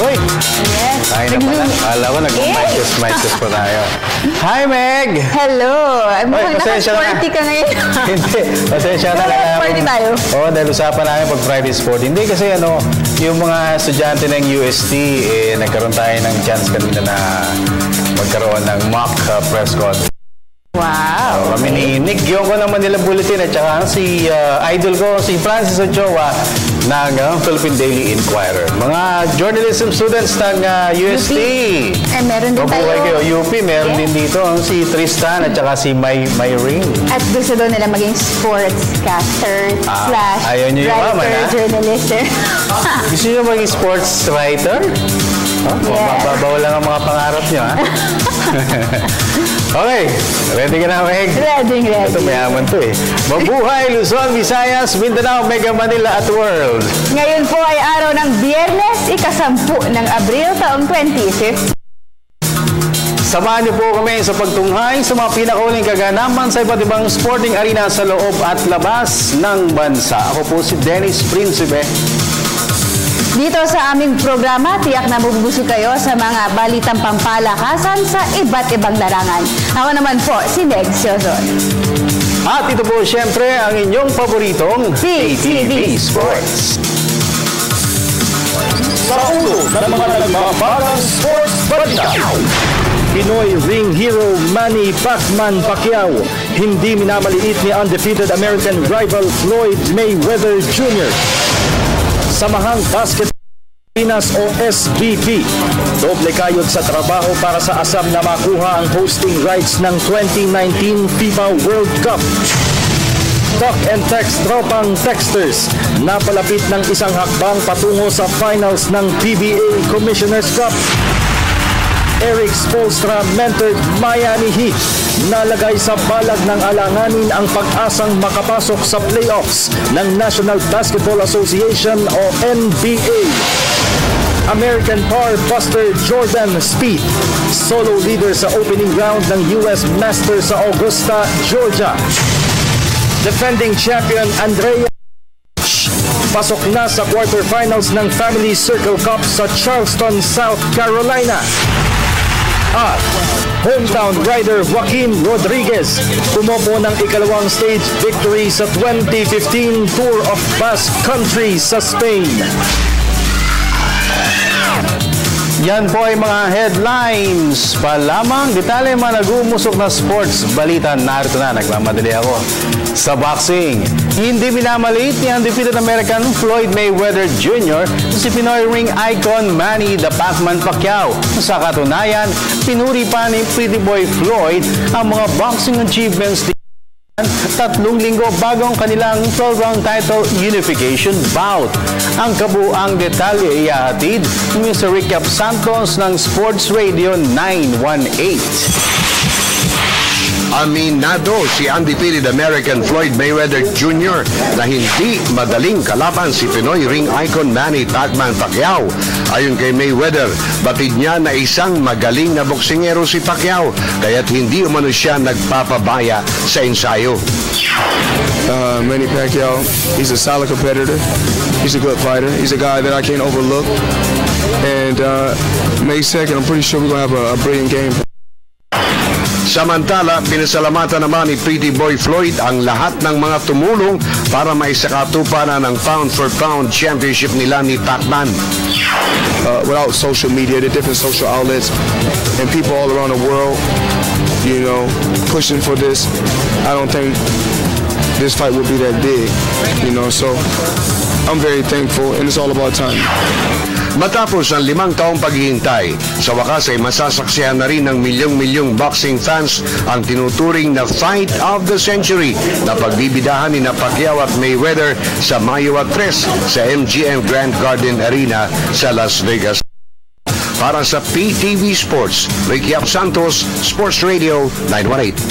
Uy! Yes. Ay na pala. Kala ko nag-micros pa tayo. Hi, Meg! Hello! Ay, mukhang naka-sporty ka ngayon. Hindi. Pasensya na lang. Naka-sporty tayo. Oo, dahil usapan namin pag Friday Sport. Hindi kasi yung mga estudyante ng UST, nagkaroon tayo ng chance kanina na magkaroon ng mock press conference. Wow! Kami ni Nick, yung ko ng Manila Bulletin at saka si idol ko, si Francis Ochoa ng Philippine Daily Inquirer. Mga journalism students ng UST. Meron din tayo. Kayo, UP, meron din dito si Tristan at saka si Mayring. At gusto daw nila maging sportscaster / ayaw niyo yung mama, journalist. Gusto niyo maging sports writer? Mababawal lang ang mga pangarap niyo, ha? Okay, ready ka na, Meg? Ready. Ito, mayaman to eh. Mabuhay, Luzon, Visayas, Mindanao, Mega Manila at World. Ngayon po ay araw ng Biyernes, ika-10 ng Abril taong 2015. Samahan niyo po kami sa pagtunghay sa mga pinakauling kaganapan sa iba't ibang sporting arena sa loob at labas ng bansa. Ako po si Dennis Principe. Dito sa aming programa, tiyak na mabubusog kayo sa mga balitang pampalakasan sa iba't ibang larangan. Ako naman po, si Meg Siozon. At ito po siyempre ang inyong paboritong PTV Sports. Sa ulo ng mga nagmamakang sports balita. Pinoy ring hero Manny Pacquiao hindi minamaliit ni undefeated American rival Floyd Mayweather Jr. Samahang Basketball Pilipinas o SBP. Doble kayod sa trabaho para sa asam na makuha ang hosting rights ng 2019 FIBA World Cup. Talk and text tropang texters. Napalapit ng isang hakbang patungo sa finals ng PBA Commissioner's Cup. Eric Spoelstra mentored Miami Heat. Nalagay sa balag ng alanganin ang pag-asang makapasok sa playoffs ng National Basketball Association o NBA. American Power Buster Jordan Spieth, solo leader sa opening round ng US Masters sa Augusta, Georgia. Defending champion Andrea pasok na sa quarterfinals ng Family Circle Cup sa Charleston, South Carolina. At hometown rider Joaquin Rodriguez kumopo ng ikalawang stage victory sa 2015 Tour of Basque Country sa Spain. Yan po ay mga headlines pa lamang. Detalye mga nag-umusok na sports balita. Narito na, nagmamadali ako. Sa boxing, hindi minamaliit ni undefeated American Floyd Mayweather Jr. si Pinoy ring icon Manny the Pacman Pacquiao. Sa katunayan, pinuri pa ni Pretty Boy Floyd ang mga boxing achievements 3 linggo bago ang kanilang 12-round title unification bout. Ang kabuang detalye ihahatid ni Mr. Rick Santos ng Sports Radio 918. Aminado si undefeated American Floyd Mayweather Jr. na hindi madaling kalaban si Pinoy ring icon Manny Pacman Pacquiao. Ayon kay Mayweather, batid niya na isang magaling na boksingero si Pacquiao kaya't hindi umano siya nagpapabaya sa ensayo. Manny Pacquiao, he's a solid competitor. He's a good fighter. He's a guy that I can't overlook. And May 2nd, I'm pretty sure we're going to have a brilliant game. Samantala, pinasalamatan naman ni Pretty Boy Floyd ang lahat ng mga tumulong para maisakatuparan ng pound-for-pound championship nila ni Pacman. Without social media, the different social outlets, and people all around the world, you know, pushing for this, I don't think this fight would be that big, you know, so I'm very thankful, and it's all about time. Matapos ang 5 taong paghihintay, sa wakas ay masasaksihan na rin ng milyong-milyong boxing fans ang tinuturing na Fight of the Century na pagbibidahan ni Pacquiao at Mayweather sa Mayo 3 sa MGM Grand Garden Arena sa Las Vegas. Para sa PTV Sports, Ricky Santos, Sports Radio 918.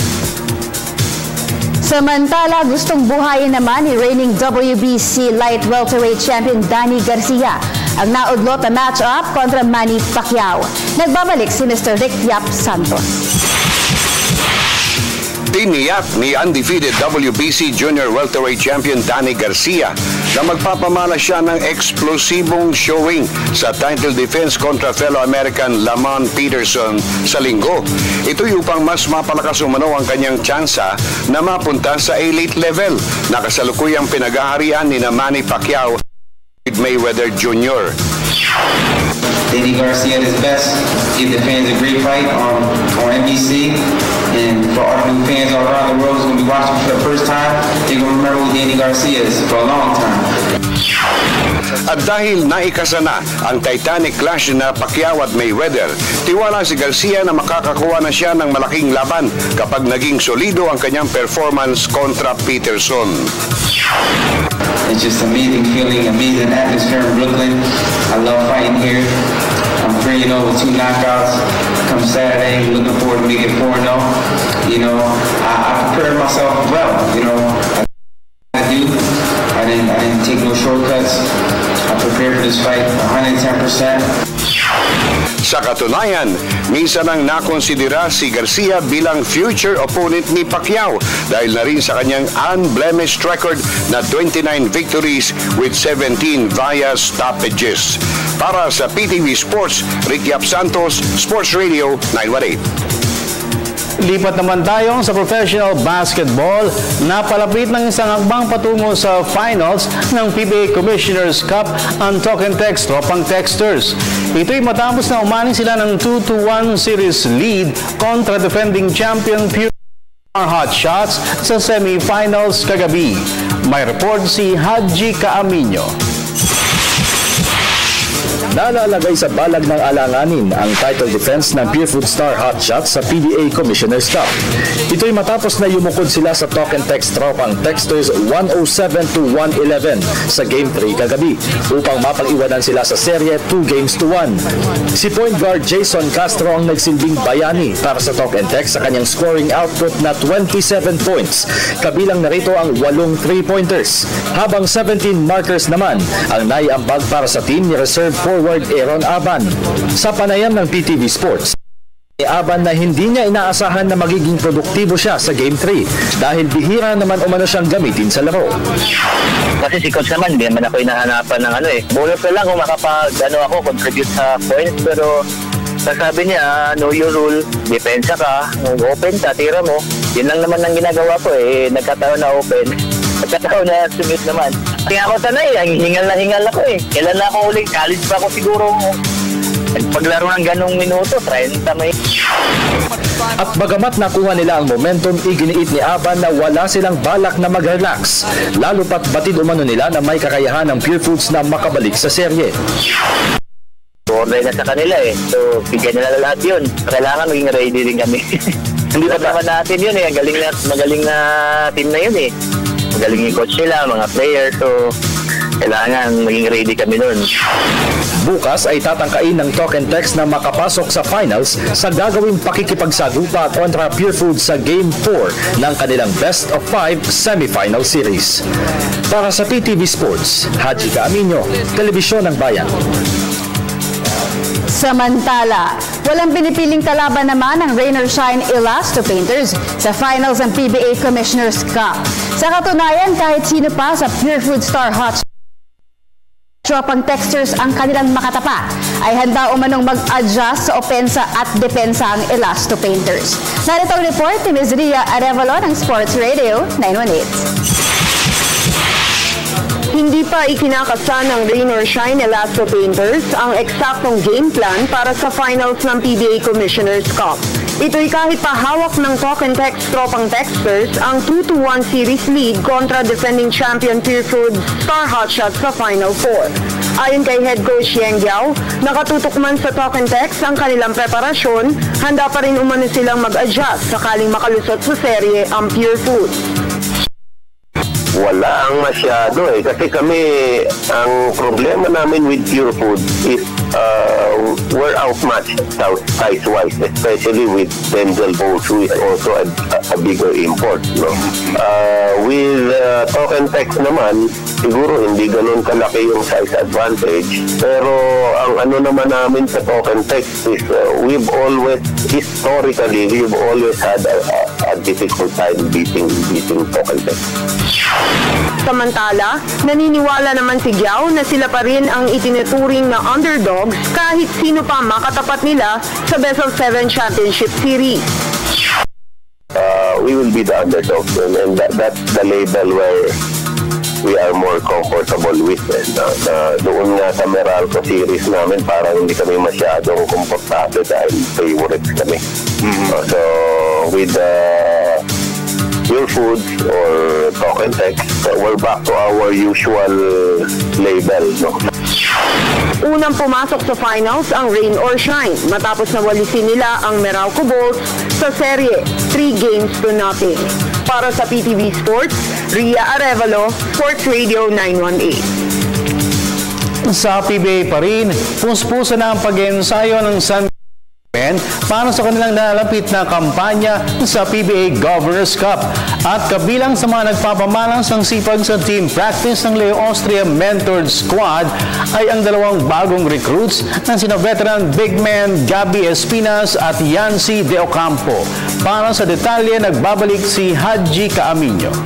Samantala, gustong buhayin naman ni reigning WBC light welterweight champion Danny Garcia ang naudlot na match-up kontra Manny Pacquiao. Nagbabalik si Mr. Rick Santos. Tiniyak ni undefeated WBC Junior Welterweight Champion Danny Garcia na magpapamala siya ng eksplosibong showing sa title defense kontra fellow American Lamont Peterson sa linggo. Ito'y upang mas mapalakas umano ang kanyang tsansa na mapunta sa elite level na kasalukuyang pinag-aharian ni Manny Pacquiao with Mayweather Jr. Danny Garcia at his best, give the fans a great fight on NBC. And for all the new fans all around the world who's going to be watching for the first time, they're going to remember who Danny Garcia is for a long time. At dahil naikasa na ang Titanic clash na Pacquiao at Mayweather, tiwala si Garcia na makakakuha na siya ng malaking laban kapag naging solido ang kanyang performance kontra Peterson. It's just amazing feeling, amazing atmosphere in Brooklyn. I love fighting here. I'm 3-0 with 2 knockouts. Come Saturday, looking forward to making 4-0. You know, I prepared myself well. You know, I didn't take no shortcuts. I prepared for this fight 110%. Sa katunayan, minsan ang nakonsidera si Garcia bilang future opponent ni Pacquiao dahil na rin sa kanyang unblemished record na 29 victories with 17 via stoppages. Para sa PTV Sports, Rick Yap Santos, Sports Radio 918. Lipat naman tayo sa professional basketball. Napalapit ng isang hakbang patungo sa finals ng PBA Commissioner's Cup ang Talk and Text Tropang Texters. Ito'y matapos na umani sila ng 2-1 series lead kontra defending champion Pure Hot Shots sa semifinals kagabi. May report si Haji Caaminio. Nalalagay sa balag ng alanganin ang title defense ng Pure Food Star Hot Shots sa PBA Commissioner's Cup. Ito'y matapos na yumukod sila sa Talk and Text Tropang Texters 107-111 sa Game 3 kagabi upang mapag-iwanan sila sa serye 2-1. Si point guard Jason Castro ang nagsilbing bayani para sa Talk and Text sa kanyang scoring output na 27 points. Kabilang narito ang 8 3-pointers, habang 17 markers naman ang naiambag para sa team ni reserve forward Aaron Aban. Sa panayam ng PTV Sports, Aban na hindi niya inaasahan na magiging produktibo siya sa Game 3 dahil bihira naman umano siyang gamitin sa laro. Kasi si coach naman, hindi naman ako inahanapan ng bonus na lang kung ako, contribute sa points, pero sasabi niya, know your rule, depensa ka, open ka, tira mo. Yun lang naman ang ginagawa ko nagkataon na open. Nagkataon na sumit naman. Kaya ako sanay, hingal ako Kailan na ako uling, college pa ako siguro. Nagpaglaro ng ganong minuto, 30 may. At bagamat nakuha nila ang momentum, iginiit ni Aban na wala silang balak na mag-relax. Lalo pat batid umano nila na may kakayahan ng Pure Foods na makabalik sa serye. Order na sa kanila So, bigyan nila lahat yun. Kailangan maging ready din kami. Hindi pa naman natin yun magaling na team na yun Magaling yung coach nila, mga players. So, kailangan maging ready kami nun. Bukas ay tatangkain ng Talk and Text na makapasok sa finals sa gagawing pakikipagsagupa kontra Pure Foods sa Game 4 ng kanilang Best of 5 semifinal series. Para sa PTV Sports, Haji Caaminio, Telebisyon ng Bayan. Samantala, walang pinipiling kalaban naman ang Rain or Shine Elasto Painters sa finals ng PBA Commissioner's Cup. Sa katunayan, kahit sino pa sa Pure Food Star Hot Tropang Texters ang kanilang makatapat, ay handa umanong mag-adjust sa opensa at depensa ang Elasto Painters. Narito ang report ni Ms. Ria Arevalo ng Sports Radio 918. Hindi pa ikinakasa ng Rain or Shine Elasto Painters ang eksaktong game plan para sa finals ng PBA Commissioner's Cup. Ito'y kahit pa hawak ng Talk and Text Tropang Texters ang 2-1 series lead kontra defending champion Pure Foods Star Hot Shots sa Final 4. Ayon kay Head Coach Yeng Giao, nakatutok man sa Talk and Text ang kanilang preparasyon, handa pa rin umano silang mag-adjust sakaling makalusot sa serye ang Pure Foods. Wala ang masyado kasi kami, ang problema namin with Pure Food is we're outmatched size-wise, especially with Denzel Bowles, who is also a bigger import. With Talk and Text naman, siguro hindi ganun kalaki yung size advantage, pero ang naman namin sa Talk and Text is we've always had a difficult time beating Tokentex. Samantala, naniniwala naman si Giao na sila pa rin ang itinuturing na underdogs kahit sino pa makatapat nila sa Best of 7 Championship Series. We will be the underdogs, and that's the label where we are more comfortable with. Doon nga sa Meralco series namin, parang hindi kami masyadong komportable dahil favorites kami. So, with Pure Foods or Tokentex, we're back to our usual label. No? Unang pumasok sa finals ang Rain or Shine matapos na walisin nila ang Meralco Bulls sa serye 3-0. Para sa PTV Sports, Ria Arevalo, Sports Radio 918. Sa PBA pa rin, puspusa na ang pag-ensayo ng San para sa kanilang nalalapit na kampanya sa PBA Governors Cup. At kabilang sa mga nagpapamalas ng sipag sa team practice ng Leo Austria Mentored Squad ay ang dalawang bagong recruits na sina veteran big man Gabby Espinas at Yancy De Ocampo. Para sa detalye, nagbabalik si Haji Caaminio.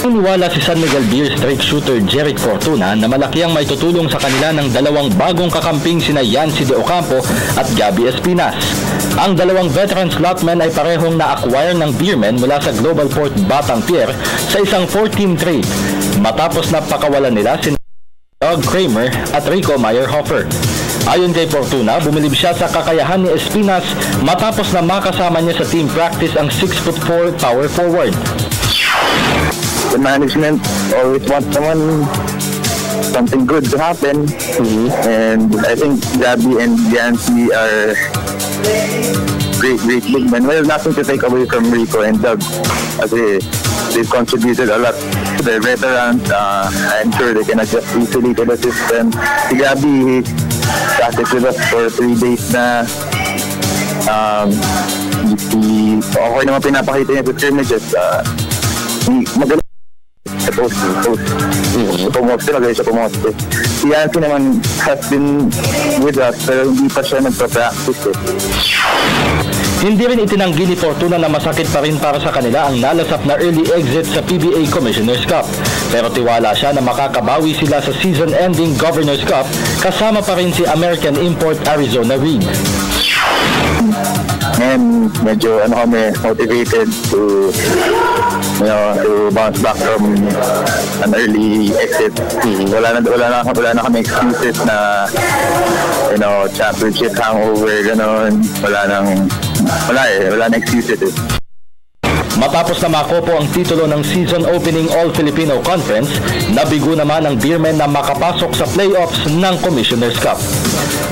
Iniwala si San Miguel Beer straight shooter Jeric Fortuna na malaki ang may tutulong sa kanila ng dalawang bagong kakamping sina Yancy De Ocampo at Gabby Espinas. Ang dalawang veteran slotmen ay parehong na-acquire ng Beermen mula sa Global Port Batang Pier sa isang 14 trade matapos na pakawalan nila si Doug Kramer at Rico Meyerhofer. Ayon kay Fortuna, bumilib siya sa kakayahan ni Espinas matapos na makasama niya sa team practice ang 6'4" power forward. The management always wants something good to happen, and I think Gabby and Yancy are great big men. Well, nothing to take away from Rico and Doug, as they've contributed a lot to their veterans. I'm sure they can adjust easily to the system. Si Gabby, he practiced with us for 3 days na. Okay naman pinapakita niya sa scrimmages. Magaling magaling siya pumoste. Si Yancy naman has been with us pero hindi pa siya nagpa-practice. Hindi rin itinanggi ni Fortuna na masakit pa rin para sa kanila ang nalasap na early exit sa PBA Commissioner's Cup. Pero tiwala siya na makakabawi sila sa season-ending Governor's Cup kasama pa rin si American import Arizona Reed. And medyo kami motivated to bounce back from an early exit. Wala na kami excuses na championship hangover ganon. Wala na excuses. Matapos na makopo ang titulo ng season opening All-Filipino Conference, nabigo naman ang Beermen na makapasok sa playoffs ng Commissioner's Cup.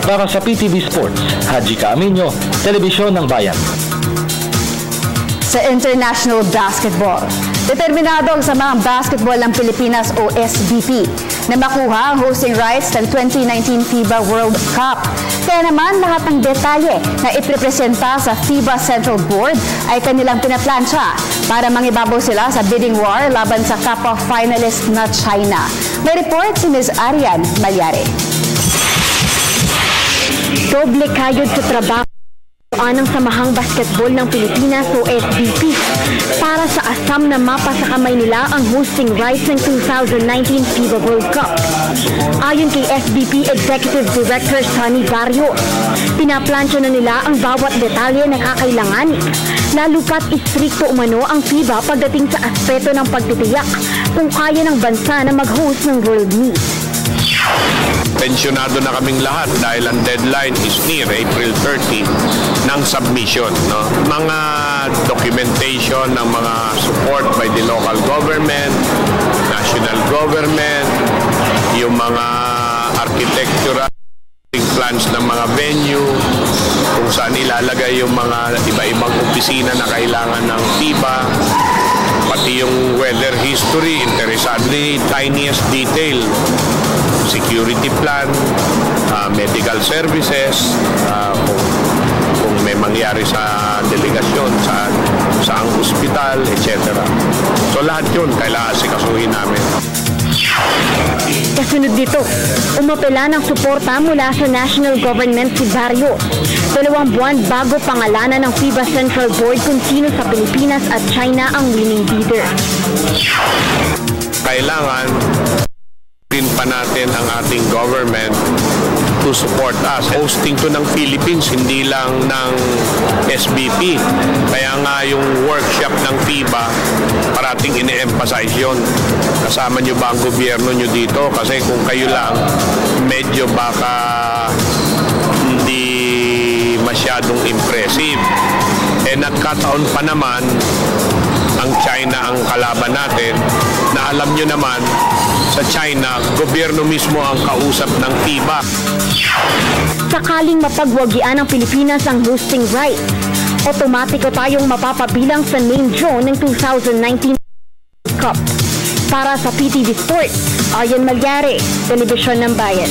Para sa PTV Sports, Haji Caaminio, Telebisyon ng Bayan. Sa international basketball, determinado ang Samahang Basketball ng Pilipinas o SBP na makuha ang hosting rights ng 2019 FIBA World Cup. Kaya naman lahat ng detalye na iprepresenta sa FIBA Central Board ay kanilang pinaplansya para mangibabaw sila sa bidding war laban sa Cup of finalist na China. May report si Ms. Arian Malyari. Doble kayod sa trabaho ng Samahang Basketball ng Pilipinas o SBP para sa asam na mapa sa kamay nila ang hosting rights ng 2019 FIBA World Cup. Ayon kay SBP Executive Director Sonny Barrio, pinaplansya na nila ang bawat detalye na kakailangan, lalo pat istrikto umano ang FIBA pagdating sa aspeto ng pagtitiyak kung kaya ng bansa na mag-host ng World Meet. Pensyonado na kaming lahat dahil ang deadline is near April 30 ng submission. No? Mga documentation ng mga support by the local government, national government, yung mga architectural plans ng mga venue, kung saan ilalagay yung mga iba-ibang opisina na kailangan ng FIBA, pati yung weather history, interesadly, tiniest detail, security plan, medical services, kung may mangyari sa delegasyon, sa ang ospital, etc. So lahat yun kailangan sikasuhin namin. Kasunod nito, umapela ng suporta mula sa national government si Barrios. 2 buwan bago pangalanan ng FIBA Central Board kung sino sa Pilipinas at China ang winning bidder. Kailangan din pa natin ang ating government to support us. Hosting to ng Philippines, hindi lang ng SBP. Kaya nga yung workshop ng FIBA, parating ine-emphasize yun. Kasama nyo ba ang gobyerno nyo dito? Kasi kung kayo lang, medyo baka hindi masyadong impressive. Nagkataon pa naman ang China ang kalaban natin, na alam nyo naman, sa China, gobyerno mismo ang kausap ng FIBA. Sakaling mapagwagian ng Pilipinas ang hosting rights, otomatiko tayong mapapabilang sa main draw ng 2019 Cup. Para sa PTV Sports, Aryan Malyari, Telebisyon ng Bayan.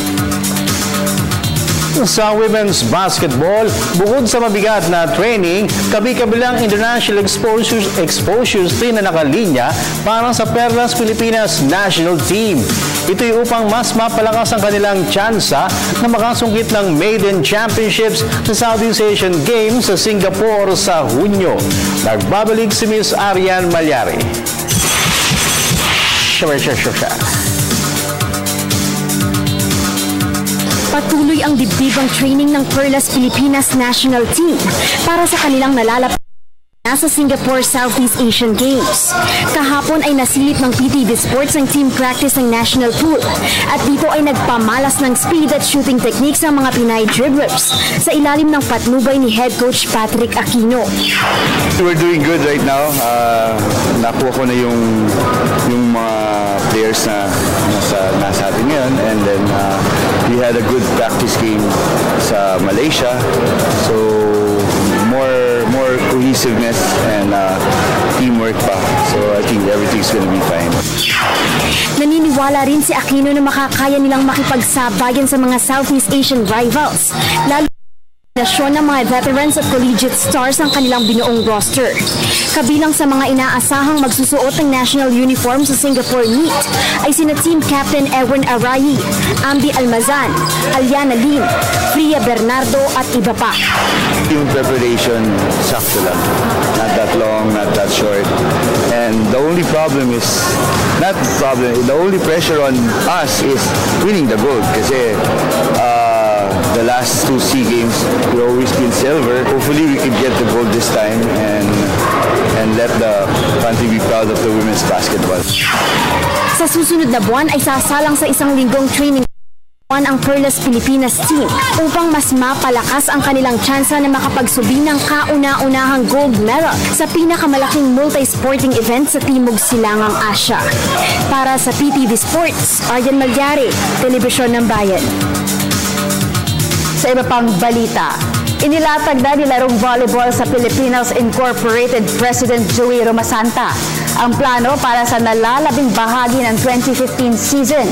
Sa women's basketball, bukod sa mabigat na training, kabi-kabilang international exposures din na nakalinya para sa Perlas Pilipinas National Team. Ito'y upang mas mapalakas ang kanilang tsansa na makasungkit ng maiden championships sa Southeast Asian Games sa Singapore sa Hunyo. Nagbabalik si Miss Aryan Malyari. Patuloy ang dibdibang training ng Perlas Pilipinas National Team para sa kanilang nalalapit sa Singapore Southeast Asian Games. Kahapon ay nasilip ng PTV Sports ang team practice ng national pool at dito ay nagpamalas ng speed at shooting techniques ng mga Pinay dribblers sa ilalim ng patnubay ni head coach Patrick Aquino. We're doing good right now. Nakuha ko na yung mga players na nasa atin ngayon, and then we had a good practice game sa Malaysia, so more cohesiveness and teamwork pa. So I think everything's gonna be fine. Naniniwala rin si Aquino na makakaya nilang makipagsabayan sa mga Southeast Asian rivals, lalo ng mga veterans at collegiate stars ang kanilang binuong roster. Kabilang sa mga inaasahang magsusuot ng national uniform sa Singapore Meet ay sina team captain Erwin Arayi, Ambi Almazan, Aliana Lim, Fria Bernardo at iba pa. Yung preparation, sakto lang. Not that long, not that short. And the only problem is, the only pressure on us is winning the gold kasi the last 2 SEA Games, we always been silver. Hopefully, we could get the gold this time and let the country be proud of the women's basketball. Sa susunod na buwan ay sasalang sa 1 linggong training ang Perlas Pilipinas team upang mas mapalakas ang kanilang tsansa na makapagsubi ng kauna-unahang gold medal sa pinakamalaking multi-sporting event sa Timog Silangang Asya. Para sa PTV Sports, Aryan Malyari, Telebisyon ng Bayan. Sa iba pang balita, inilatag na nilarong volleyball sa Filipinos Incorporated President Joey Romasanta ang plano para sa nalalabing bahagi ng 2015 season.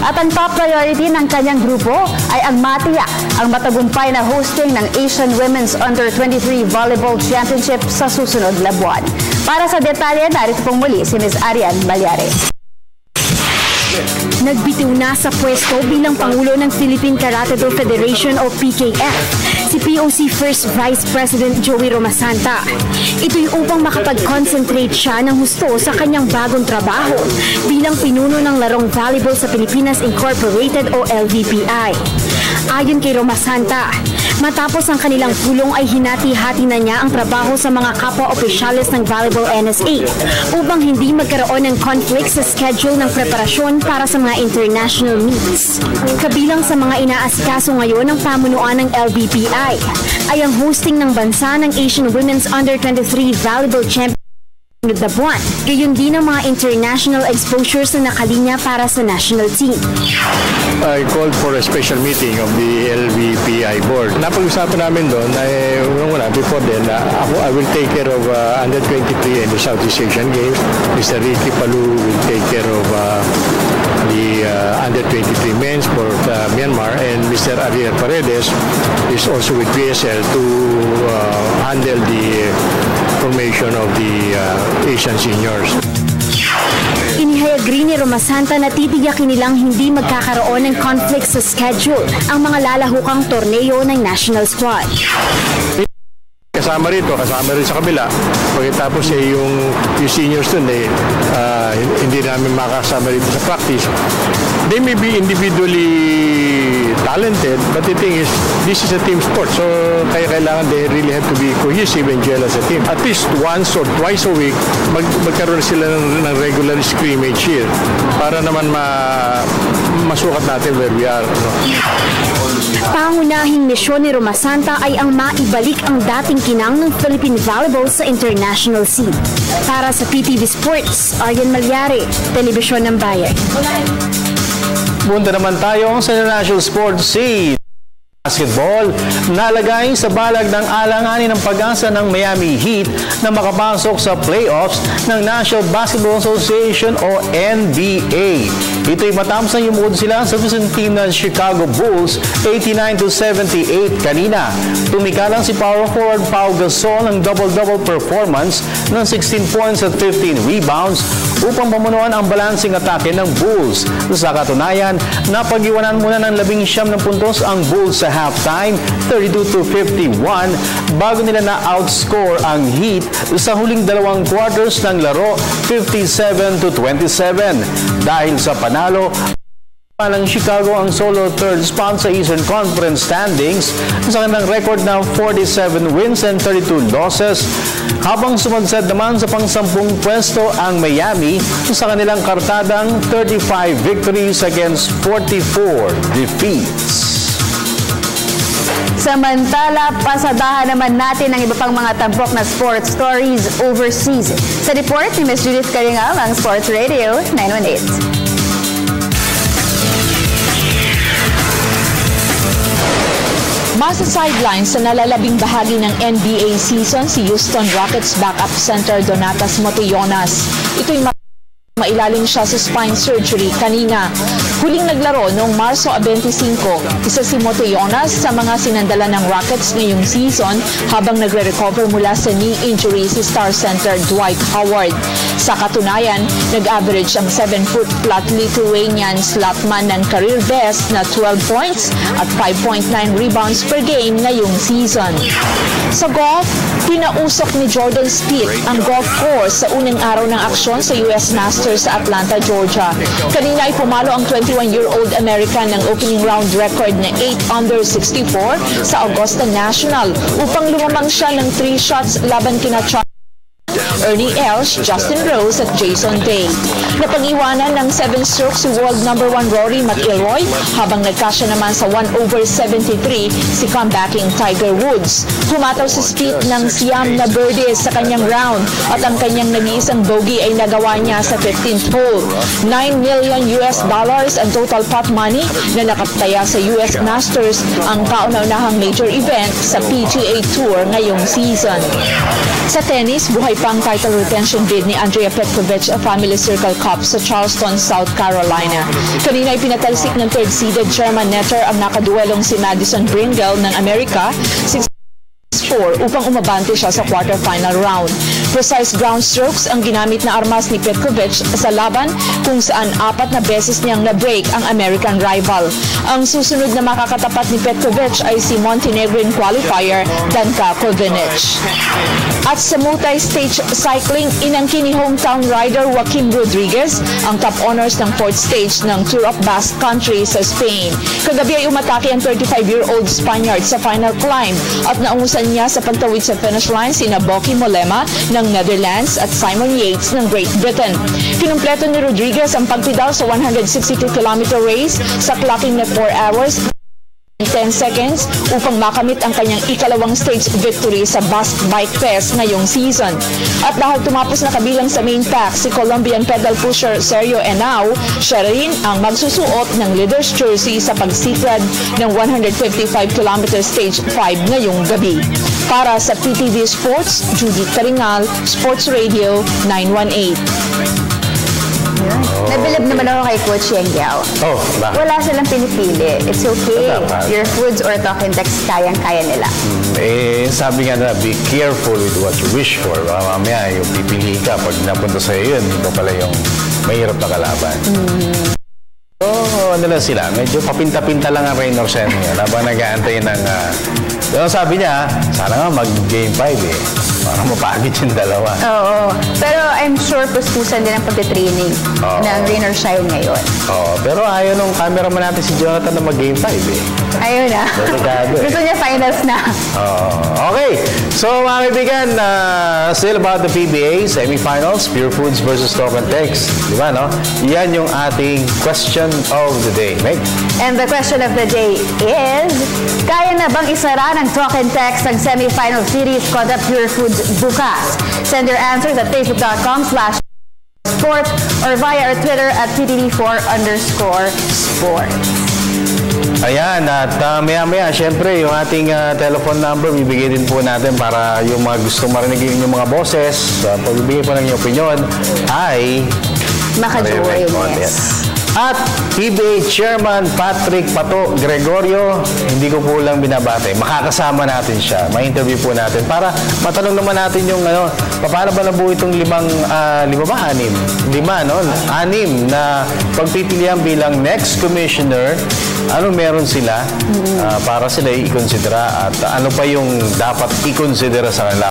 At ang top priority ng kanyang grupo ay ang matiyak ang matagumpay na hosting ng Asian Women's Under-23 Volleyball Championship sa susunod na buwan. Para sa detalye, narito pong muli si Ms. Aryan Malyari. Nagbitiw na sa pwesto bilang Pangulo ng Philippine Karate-Do Federation o PKF si POC First Vice President Joey Romasanta. Ito'y upang makapag-concentrate siya ng husto sa kanyang bagong trabaho bilang pinuno ng larong volleyball sa Pilipinas Incorporated o LVPI. Ayon kay Romasanta, matapos ang kanilang pulong ay hinati-hati na niya ang trabaho sa mga kapwa-opisyales ng Volleyball NSA upang hindi magkaroon ng conflict sa schedule ng preparasyon para sa mga international meets. Kabilang sa mga inaasikaso ngayon ng pamunuan ng LVPI ay ang hosting ng bansa ng Asian Women's Under-23 Volleyball Championship na buwan. Gayon din ang mga international exposures na nakalinya para sa national team. I called for a special meeting of the LVPI board. Napag-usapan namin doon ay before then, I will take care of Under-23 and the Southeast Asian Games. Mr. Ricky Palu will take care of the Under-23 men's for Myanmar, and Mr. Ariel Paredes is also with PSL to handle the formation of the Asian seniors. Inihayag Agree ni Romasanta na titiyakin nilang hindi magkakaroon ng conflict sa schedule ang mga lalahukang torneo ng national squad. Kasama rin sa kabila. Pagkatapos yung seniors dun, hindi namin makasama rin sa practice. They may be individually talented, but the thing is, this is a team sport. So, kaya kailangan they really have to be cohesive and gel as a team. At least once or twice a week, magkaroon sila ng regular scrimmage here para naman masukat natin where we are. Pangunahing misyon ni Romasanta ay ang maibalik ang dating kinang ng Philippine Volleyball sa international scene. Para sa PTV Sports, Aryan Malyari, Telebisyon ng Bayan. Punta naman tayo sa international sports scene. Basketball, nalagay sa balag ng alanganin ng pag-asa ng Miami Heat na makapasok sa playoffs ng National Basketball Association o NBA. Ito'y matapos na yumuod sila sa losing team ng Chicago Bulls 89-78 kanina. Tumika lang si power forward Pau Gasol ng double-double performance ng 16 points at 15 rebounds upang pamunuan ang balancing atake ng Bulls. Sa katunayan, napag-iwanan muna ng 19 na puntos ang Bulls sa halftime, 32-51, bago nila na-outscore ang Heat sa huling dalawang quarters ng laro, 57-27. Dahil sa panalo, ng Chicago ang solo third spot sa Eastern Conference standings sa kanilang record na 47 wins and 32 losses, habang sumadsad naman sa pang-10 pwesto ang Miami sa kanilang kartadang 35 victories against 44 defeats. Samantala, pasadahan naman natin ang iba pang mga tampok na sports stories overseas. Sa report ni Ms. Judith Caringal ng Sports Radio 918. Masa sidelines sa nalalabing bahagi ng NBA season si Houston Rockets backup center Donatas Motejonas. Ito'y mailalim siya sa spine surgery kanina. Huling naglaro noong Marso 25, isa si Motejonas sa mga sinandala ng Rockets ngayong season habang nagre-recover mula sa knee injury si star center Dwight Howard. Sa katunayan, nag-average ang 7-foot-flat Lithuanian slotman ng career best na 12 points at 5.9 rebounds per game ngayong season. Sa golf, pinausok ni Jordan Spieth ang golf course sa unang araw ng aksyon sa US Masters sa Atlanta, Georgia. Kanina ay pumalo ang 21-year-old American ng opening round record na 8 under 64 sa Augusta National upang lumamang siya ng 3 shots laban kina Ernie Els, Justin Rose at Jason Day. Napag-iwanan ng 7 strokes si world number 1 Rory McIlroy habang nagkasya naman sa 1/73 si comebacking Tiger Woods. Pumataw si Spieth ng siyam na birdies sa kanyang round at ang kanyang nag-iisang bogey ay nagawa niya sa 15th hole. $9 million ang total pot money na nakaptaya sa US Masters, ang kauna-unahang major event sa PGA Tour ngayong season. Sa tennis, buhay pang title retention bid ni Andrea Petkovic a Family Circle Cup sa Charleston, South Carolina. Kanina ay pinatalsik ng third-seeded German netter ang nakaduelong si Madison Bringle ng Amerika, 6-4 upang umabante siya sa quarterfinal round. Precise ground strokes ang ginamit na armas ni Petkovic sa laban kung saan 4 na beses niyang na-break ang American rival. Ang susunod na makakatapat ni Petkovic ay si Montenegrin qualifier Danka Kovinic. At sa multi-stage cycling, inangkin ni hometown rider Joaquim Rodriguez ang top honors ng 4th stage ng Tour of Basque Country sa Spain. Kagabi ay umatake ang 35-year-old Spaniard sa final climb at naungusan niya sa pagtawid sa finish line sina Boki Mollema ng Netherlands at Simon Yates ng Great Britain. Kinumpleto ni Rodriguez ang pagpidal sa 162-kilometer race sa clocking na 4 hours 10 seconds upang makamit ang kanyang ikalawang stage victory sa Basque Bike Fest ngayong season. At dahil tumapos na kabilang sa main pack si Colombian pedal pusher Sergio Henao, siya rin ang magsusuot ng leader's jersey sa pagsikrad ng 155-km stage 5 ngayong gabi. Para sa PTV Sports, Judith Caringal, Sports Radio 918. Nabilib naman ako kay Coach Yengyao. Oh, bakit? Wala silang pinipili. It's okay. Your foods or talk and text, kayang-kaya nila. Sabi nga na, be careful with what you wish for. Baka mamaya, yung pipili ka, pag napunta sa'yo yun, ito pala yung mahirap na kalaban. So, ano lang sila, medyo papinta-pinta lang ang Rain or Shine ngayon habang nag-aantay ng... pero sabi niya, sana nga mag-game 5 eh. Para mapagit yung dalawa. Oo. Pero I'm sure pustusan din ang pagtitraining ng Rain or Shine ngayon. Oo. Pero ayaw nung cameraman natin si Jonathan na mag-game 5 eh. Ayaw na. Gusto niya finals na. Okay. So, mga kaibigan, still about the PBA semifinals, Pure Foods versus Talk and Text. Di ba, no? Yan yung ating question of the day. Meg? And the question of the day is, kaya na bang isara ng Talk and Text ang semifinal series kontra Pure Foods bukas? Send your answers at facebook.com/sports or via our Twitter at PTV4_sports. Ayan, at maya-maya, syempre, yung ating telephone number, bibigay din po natin para yung mga gusto marinig yung mga boses, pagbibigay po ng inyong opinion, ay makajoin, yes. At PBA Chairman Patrick Pato Gregorio, hindi ko po lang binabate. Makakasama natin siya. May-interview po natin para matanong naman natin yung paano ba nabuo itong anim na pagpipilihan bilang next commissioner. Ano meron sila para sila i-considera at ano pa yung dapat i-considera sa kanila.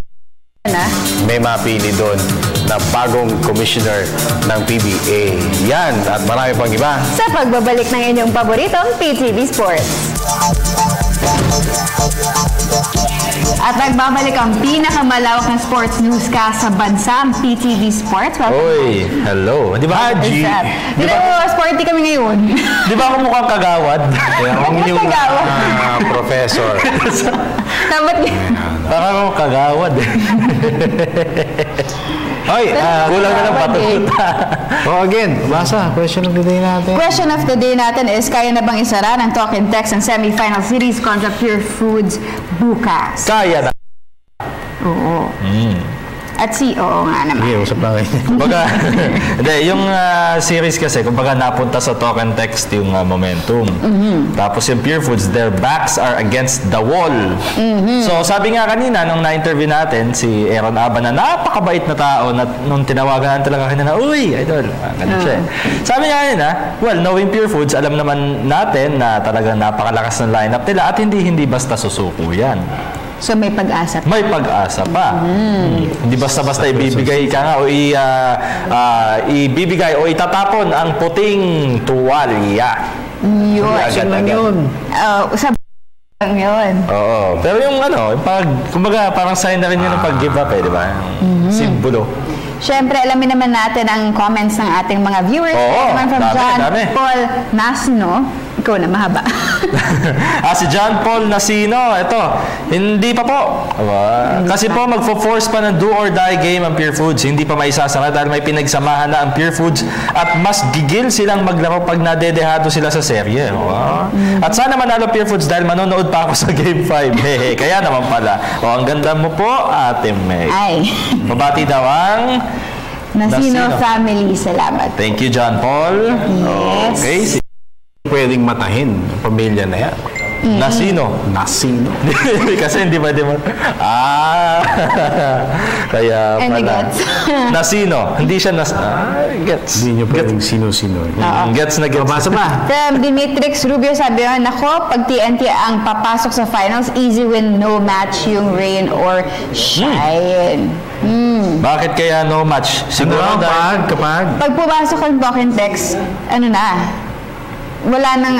May mapili doon na bagong commissioner ng PBA. Yan at marami pang iba. Sa pagbabalik ng inyong paboritong PTV Sports. At nagbabalik ang pinakamalawak na sports newscast sa bansa, ang PTV Sports. Oy, hello. Di ba, Haji? Di ba, sporty kami ngayon? Di ba ako mukhang kagawad? Ang yung professor. Dapat parang ako kagawad. Hoy, kulang na ng patututa. Again, basa. Question of the day natin. Question of the day natin is, kaya na bang isara ng Talk and Text ang semi-final series kontra Pure Foods bukas? Kaya na. Oo. At oo nga naman. Sige, usap lang kayo. Kumbaga, yung series kasi, kumbaga napunta sa Talk and Text yung momentum. Tapos yung Pure Foods, their backs are against the wall. So sabi nga kanina, nung na-interview natin, si Aaron Aba na napakabait na tao, na nung tinawagan talaga kanina, uy, idol, ganun siya. Sabi nga kanina, well, knowing Pure Foods, alam naman natin na talagang napakalakas ng lineup nila at hindi basta susuko yan. So may pag-asa pa. May pag-asa pa. Hindi basta-basta ibibigay ka nga o ibibigay o itatapon ang puting tuwalya. Yun. Sa yun. Oo. Pero yung kumbaga parang sign na rin yun ng pag-give up di ba? Simbolo. Siyempre, alamin naman natin ang comments ng ating mga viewers. Naman from John Paul Nasino. Ikaw na, mahaba. Si John Paul Nasino, ito, hindi pa po. Kasi po, magfo-force pa ng do or die game ang Pure Foods. Hindi pa maisasara dahil may pinagsamahan na ang Pure Foods at mas gigil silang maglaro pag nadedehado sila sa serye. At sana manalo Pure Foods dahil manonood pa ako sa Game 5. Kaya naman pala. Ang ganda mo po, Ate Meg. Mabati daw ang Nasino family. Salamat. Thank you, John Paul. Yes. Okay. Pwedeng matahin ang pamilya na yan. Nasino? Kasi hindi ba kaya pala. Nasino? Hindi siya gets. Hindi nyo pwedeng sino-sino. Gets na gets. Mabasa ba? From Dimitrix Rubio, sabi yun, nako, pag TNT ang papasok sa finals, easy win, no match yung Rain or Shine. Bakit kaya no match? Siguro pag pumasok ang Talk and Text, wala nang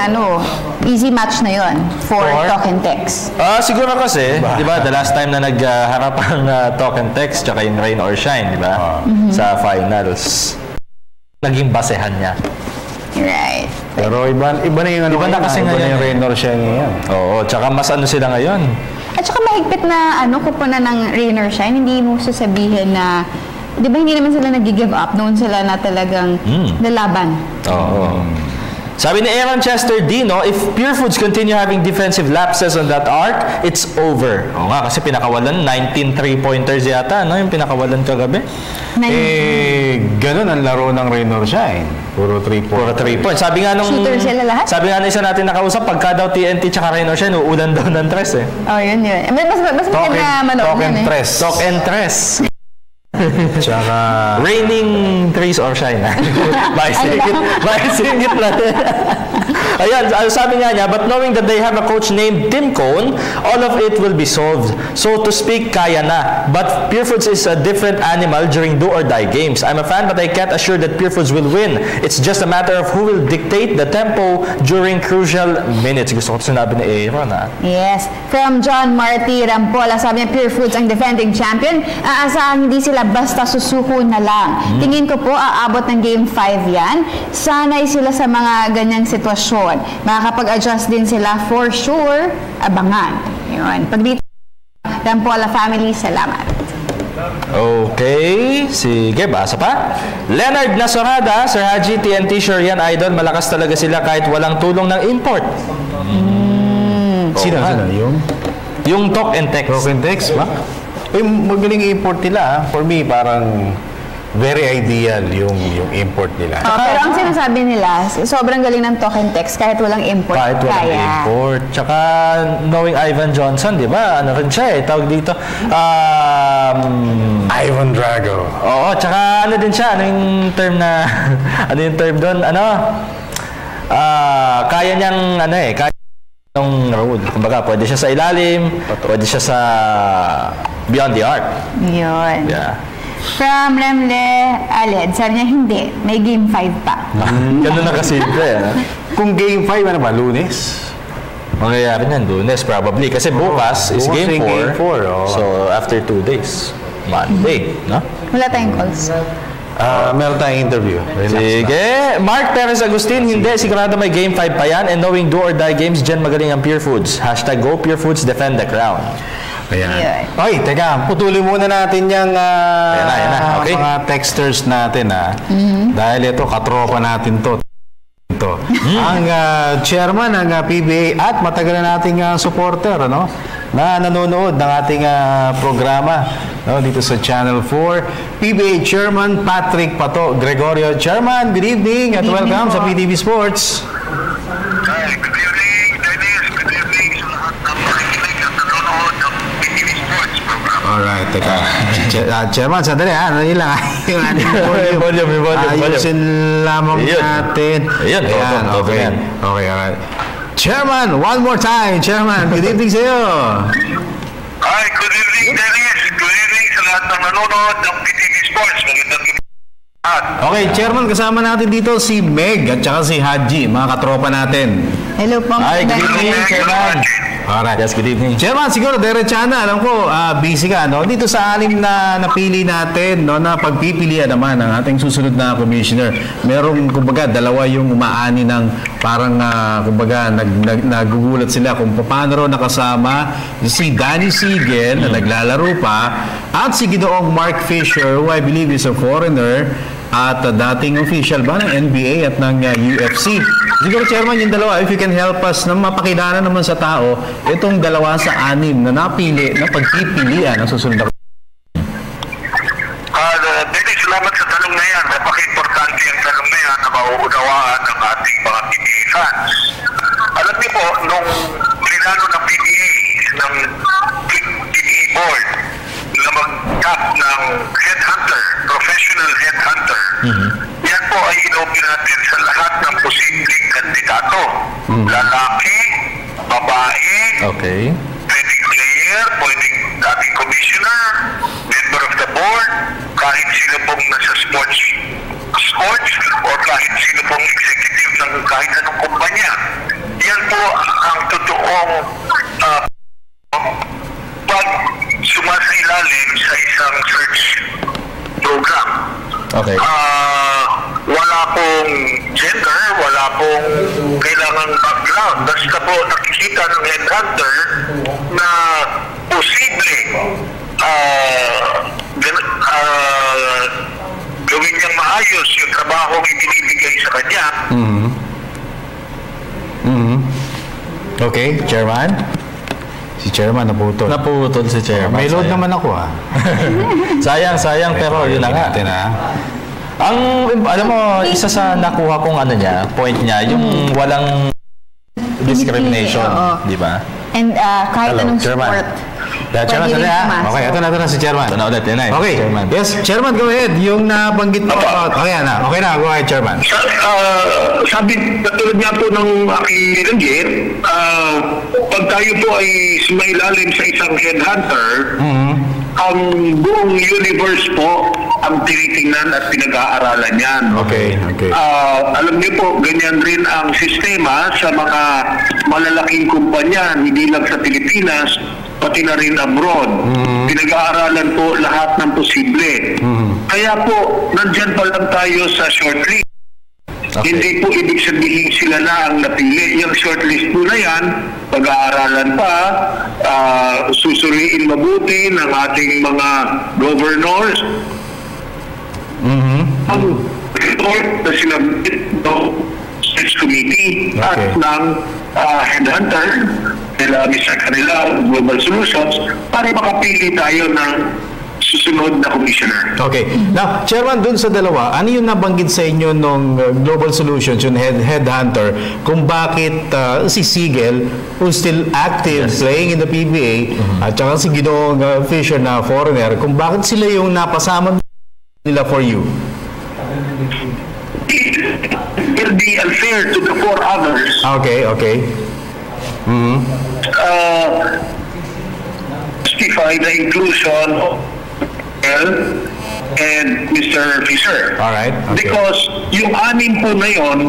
easy match na yon for Talk and Text. Siguro kasi, di ba, the last time na nagharap ang Talk and Text tsaka yung Rain or Shine, di ba? Sa finals. Naging basehan niya. Right. Pero iba na yung iba na kasi ngayon yung Rain or Shine ngayon. Oo, tsaka mas sila ngayon. At saka mahigpit na kupunan ng Rain or Shine, hindi mo sasabihin na, di ba hindi naman sila nag-give up noon sila na talagang lalaban. Oo. Sabi ni Aaron Chester Dino, if Pure Foods continue having defensive lapses on that arc, it's over. Oo nga, kasi pinakawalan 19 3-pointers yata, yung pinakawalan kagabi. Ganun ang laro ng Rain or Shine. Puro 3 points. Sabi nga shooter sila lahat? Sabi nga na isa natin nakausap, pagka daw TNT tsaka Rain or Shine, uulan daw ng tres yun. Mas maganda manood Talk and Tres. Talk and Tres. Tsaka... Raining trees or shine. Maisingit lang. Ayan, sabi nga niya, but knowing that they have a coach named Tim Cone, all of it will be solved. So to speak, kaya na. But Pure Foods is a different animal during do-or-die games. I'm a fan, but I can't assure that Pure Foods will win. It's just a matter of who will dictate the tempo during crucial minutes. Gusto ko sinabi ni Aaron, ha? Yes. From John Marty Rampola, sabi niya, Pure Foods ang defending champion. Aasahan hindi sila basta susuko na lang. Tingin ko po, aabot ng Game 5 yan. Sanay sila sa mga ganyang sitwasyon. Makakapag-adjust din sila for sure. Abangan. Yun. Pag dito, Rampola family, salamat. Okay. Sige, basa pa. Leonard Nasorada, Sir Haji, TNT sure yan, idol. Malakas talaga sila kahit walang tulong ng import. Sino? Yung talk and text. Talk and text ba? Magaling import nila. For me, parang very ideal yung import nila. Pero ang sinasabi nila, sobrang galing ng talk and text kahit walang import. Kahit walang import. Tsaka knowing Ivan Johnson, di ba? Ano rin siya eh. Tawag dito. Ivan Drago. Oo, tsaka ano din siya. Ano yung term na... ano yung term doon? Ano? Kaya niyang ano eh. Kaya ng road. Kumbaga, pwede siya sa ilalim, pwede siya sa beyond the arc. Yun. Yeah. From Remle Aled, sabi niya hindi, may Game 5 pa. Ganun na kasimple. Kung Game 5, ano ba? Lunes? Mangyayari niyan, Lunes probably. Kasi bukas is Game 4. So, after 2 days. Monday, no? Wala tayong calls. Meron tayong interview. Sige. Mark Perez Agustin, hindi. Sigurado may Game 5 pa yan. And knowing do-or-die games, dyan magaling ang Pure Foods. Hashtag Go Pure Foods, defend the crown. Ayan. Okay, teka. Putulin muna natin yung okay. Mga texters natin. Dahil ito, katropa natin to. Ang chairman ng PBA at matagal na nating supporter, ano? Na nanonood ng ating programa, no, dito sa Channel 4. PBA Chairman Patrick Pato Gregorio. Chairman, good evening at welcome sa PTV Sports. Hi, good evening, Dennis. Good evening sa lahat ng makikinig at nanonood ng PTV Sports program. Alright, teka. Chairman, sandali ha. Ano yun lang yung ating volume. Ayusin lamang natin. Ayan, okay. Okay, alright. Chairman, one more time. Chairman, good evening sa iyo. Hi, good evening, Dennis. Good evening sa lahat ng nanonood ng PTV Sports. Magandang evening. Okay, Chairman, kasama natin dito si Meg at saka si Haji, mga katropa natin. Hello po. Hi, good evening, Chairman. Alright. Yes, good evening. Chairman, siguro diretsa na. Alam ko, busy ka, no? Dito sa anim na napili natin, no, na pagpipilian naman ng ating susunod na commissioner. Merong, kumbaga, dalawa yung umaani ng parang, kumbaga, nagugulat sila kung paano raw nakasama si Danny Siegel na naglalaro pa at si Ginoong Mark Fisher, who I believe is a foreigner at dating official ba ng NBA at ng UFC. Siguro, Chairman, yung dalawa, if you can help us na mapakilala naman sa tao itong dalawa sa anim na napili na pagpipilian ng susunod na. Dennis, salamat sa tanong na yan. Napaka-importante ang tanong na yan na mauunawaan ng ating mga PBA fans. Alam niyo po, nung plinano ng PBA, ng PBA board, na mag-tap ng headhunter, professional headhunter, yan po ay inopin natin sa lahat ng posibleng kandidato. Lalaki, babae, pwedeng player, pwedeng dating commissioner, member of the board, kahit sino pong nasa sports or kahit sino pong executive ng kahit anong kumpanya. Yan po ang totoong pag sumasilalim sa isang search program. Okay. Wala pong gender, wala pong kailangang background. Basta po nakikita ng headhunter na posible gawin niyang maayos yung trabaho ibinibigay sa kanya. Okay, Chairman. Si Chairman naputol. Naputol si Chairman. May load sayang. naman ako sayang pero yun na nga. Ang alam mo, isa sa nakuha kong ano niya, point niya, yung walang discrimination, di ba? And kahit anong Chairman. sport. Chairman, Pwede rin pumasok. okay, ito na si Chairman. Ito na ulit, yun na eh. Okay, Chairman. yes, Chairman, go ahead. Yung nabanggit mo about, okay na, go ahead, Chairman. Sabi, katulad nga po ng aking nilagay, pag tayo po ay sumailalim sa isang headhunter, ang buong universe po ang tinitingnan at pinag-aaralan yan. Okay. Alam niyo po, ganyan rin ang sistema sa mga malalaking kumpanya, hindi lang sa Pilipinas, pati na rin abroad. Pinag-aaralan po lahat ng posible. Kaya po, nandyan pa lang tayo sa shortlist. Hindi po ibig sabihin sila na ang napili. Yung shortlist po na yan, pag-aaralan pa, susuriin mabuti ng ating mga governors. Ang report na sinabit ng State Committee at ng headhunter nila, Mr. Canela, Global Solutions, para makapili tayo ng susunod na commissioner. Okay. Now, Chairman, dun sa dalawa, ano yung nabanggit sa inyo nung Global Solutions, yung headhunter, kung bakit si Sigel, who's still active, playing in the PBA, at saka si Ginoong Fisher na foreigner, kung bakit sila yung napasama nila for you? It will be unfair to the four others. Okay. Justify the inclusion of and Mr. Fisher. All right. Okay. Because yung anim po na yon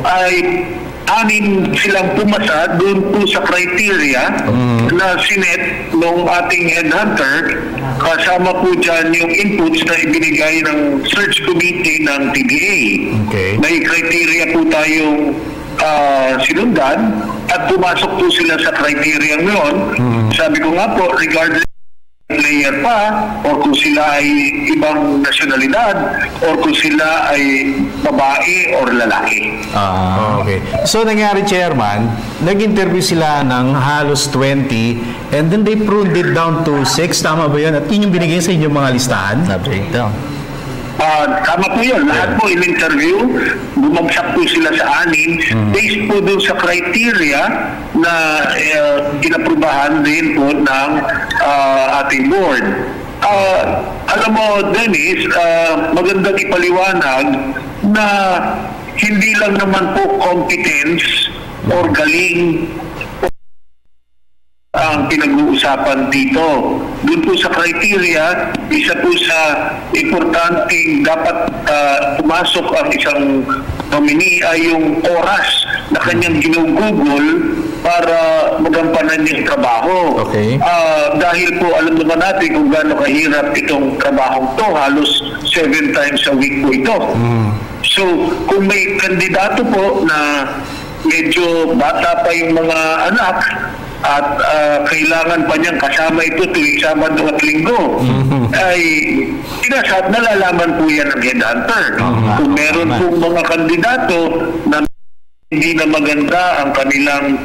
ay anim silang pumasa doon po sa criteria na sinet ng ating headhunter, kasama po dyan yung inputs na ibinigay ng search committee ng TBA. Okay. May criteria po tayong sinundan at pumasok po sila sa criteria ngayon. Sabi ko nga po, regardless player pa, or kung sila ay ibang nasyonalidad, or kung sila ay babae or lalaki. Okay. So, nangyari, Chairman, nag-interview sila ng halos 20 and then they pruned it down to 6. Tama ba yun? At yun yung binigay sa inyong mga listahan? Na-breakdown. Tama po yun. Lahat po in-interview, bumagsak po sila sa anim, based po doon sa criteria na kinaprubahan din po ng ating board. Alam mo, Dennis, magandang ipaliwanag na hindi lang naman po competence or galing ang pinag-uusapan dito. Doon po sa criteria, isa po sa importanteng dapat pumasok ang isang nominee ay yung oras na kanyang ginugugol para magampanan yung trabaho. Okay. Dahil po alam naman natin kung gaano kahirap itong trabaho to, halos 7 times a week po ito. So, kung may kandidato po na medyo bata pa yung mga anak at kailangan pa niyang kasama ito tuwing Sabado at Linggo, ay nalalaman po yan ng headhunter. Kung meron po mga kandidato na hindi na maganda ang kanilang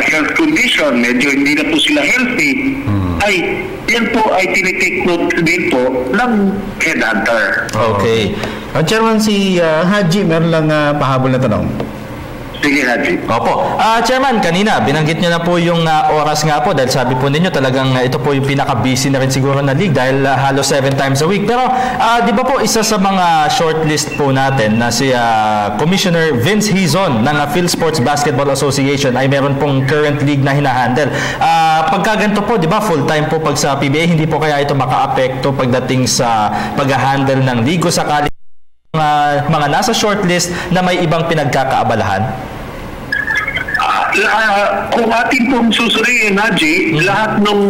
health condition, medyo hindi na po sila healthy, ay yan po ay tinitake note din po ng headhunter. Okay. Chairman, si Haji, meron lang pahabol na tanong. Sige, Haji. Opo. Chairman, kanina, binanggit niyo na po yung oras nga po dahil sabi po ninyo talagang ito po yung pinaka-busy na rin siguro na league dahil halos 7 times a week. Pero di ba po isa sa mga shortlist po natin na si Commissioner Vince Hizon ng PhilSports Basketball Association ay meron pong current league na hinahandle. Pagka ganito po, di ba, full-time po pag sa PBA, hindi po kaya ito maka-apekto pagdating sa pag-handle ng league o sakali mga nasa shortlist na may ibang pinagkakaabalahan? Kung atin pong susuriin, Haji, lahat ng